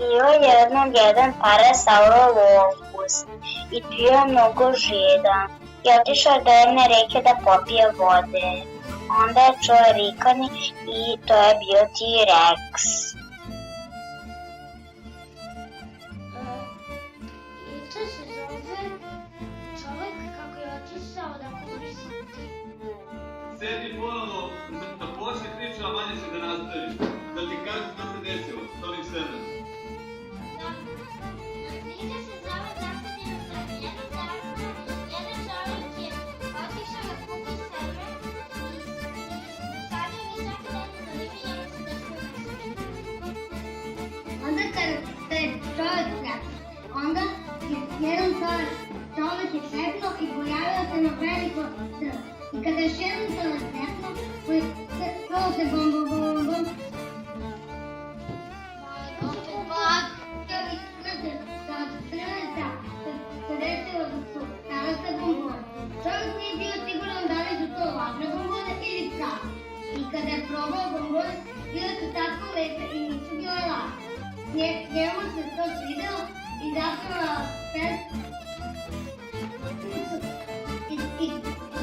Bio je jednom jedan parasaurolophus i bio mnogo žedan i otišao do jedne reke da popije vode. Onda je čuo rikanje i to je bio T-Rex. I to se zove čovek kako je otišao da koristi. Sedi ponovo da počne priča, a manje će da nastavi. Da ti kažem što se desilo s onim semenom. Knjiga se zove Zasadljeno seme. Jednog dana jedan čovek je otišao da kupi seme i sadio ga svaki dan u dolini i ono se desilo nešto. Onda kada taj čovjek onda jedan čovjek je šetnuo i pojavio se na veliko drvo. I kada je jedan čovjek šetnuo, prvo se bom. Se desilo da su nalazne bombone. Čovjek nije bio siguran da li su to lažne bombone ili prave. I kada je probao bombone, bile su tako lepe i nisu bile lažne. Njemu se to svidelo i zapeva pesmu i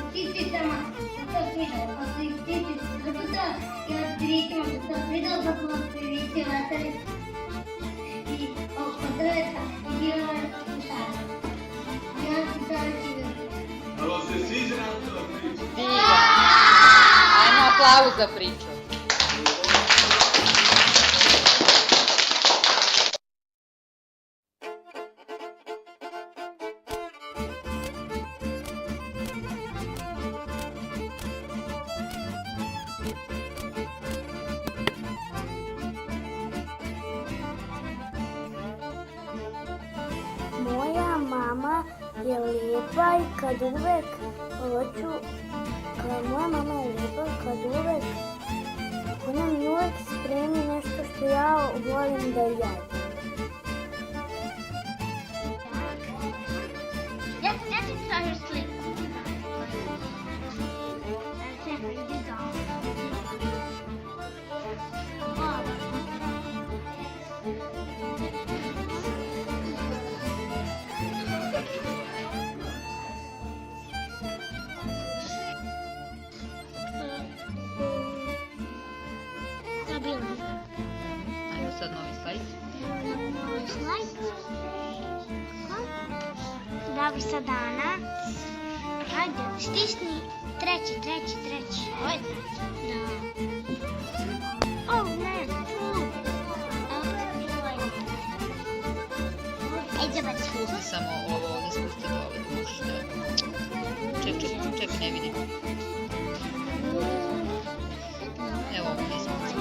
pticicama se to svidelo. Pa su i ptici zrputali i otvirićima se to svidelo, pa su otvirići letali i oko drveta i bilo je šara. Ja sam čovjek i vidio. Ali vam se sviđa nastavak priča? Ajmo aplauz za priču. Moja mama je lijepa i kad uvek moja mama je lijepa i kad uvek ona mi uvek spremi nešto što ja volim da jedem. Ja ti tražim sliku. Čekaj, idi dole. Ajmo sad novi slajd. Novi slajd. Davica dana. Ajde, stisni treći. Ovo je treći. Da. O, ne. Ajde, baci. Spusti samo ovo ovdje, spusti dole. Ček, ne vidim. Evo ovo ne spusti.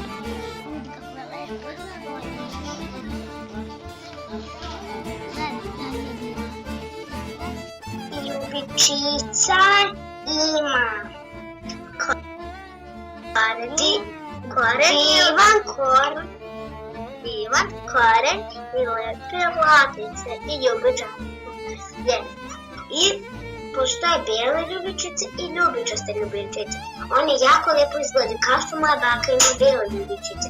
Ljubičica ima divan koren i lepe latice i ljubičaste. I pošto je bijele ljubičice i ljubičaste ljubičice, oni jako lijepo izgledaju, kao što moja baka ima bijele ljubičice.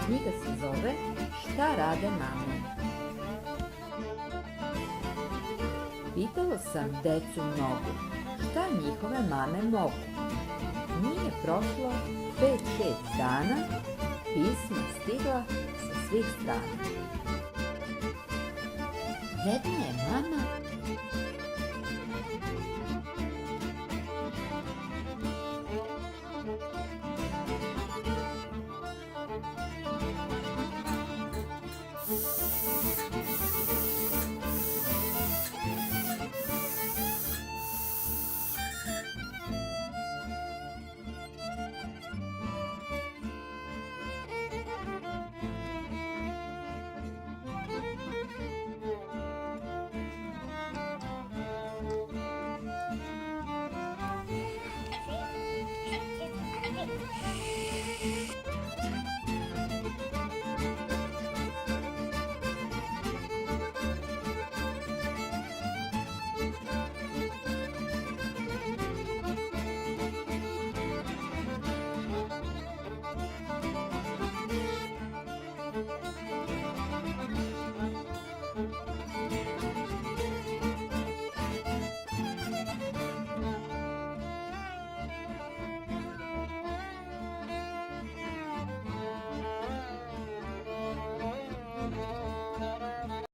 Knjiga se zove Šta rade mame? Pitalo sam decu mnogo, šta njihove mame mogu? Nije prošlo 5-6 dana, pisma stigla sa svih strana. Jedna je mama